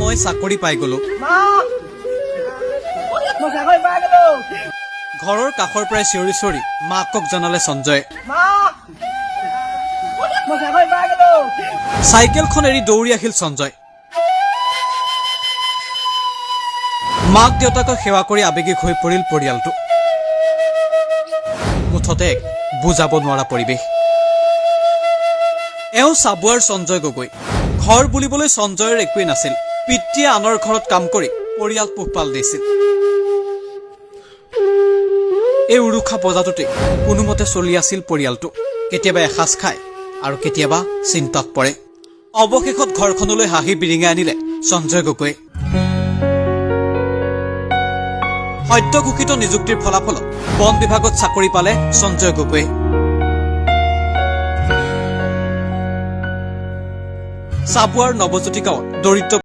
মই চাকৰি পাই গলো। ঘৰৰ কাষৰ পৰাই চিঞৰি চিঞৰি মাকক জনালে সঞ্জয়ে। চাইকেলখন এৰি দৌৰি আহিল সঞ্জয়। মাক দেউতাকক সেৱা কৰি আবেগিক হৈ পৰিল পৰিয়ালটো। মুঠতে বুজাব নোৱাৰা পৰিৱেশ। এওঁ চাবুৱাৰ সঞ্জয় গগৈ। ঘৰ বুলিবলৈ সঞ্জয়ৰ একোৱেই নাছিল। পিতৃয়ে আনৰ ঘৰত কাম কৰি পৰিয়াল পোহপাল দিছিল। এই উৰুখা বজাটোতে কোনোমতে চলি আছিল পৰিয়ালটো। কেতিয়াবা এসাঁজ খায় আৰু কেতিয়াবা চিন্তাত পৰে। অৱশেষত ঘৰখনলৈ হাঁহি বিৰিঙাই আনিলে সঞ্জয় গগৈয়ে। সদ্য ঘোষিত নিযুক্তিৰ ফলাফলত বন বিভাগত চাকৰি পালে সঞ্জয় গগৈয়ে। চাবুৱাৰ নৱজ্যোতি গাঁৱত দৰিদ্ৰ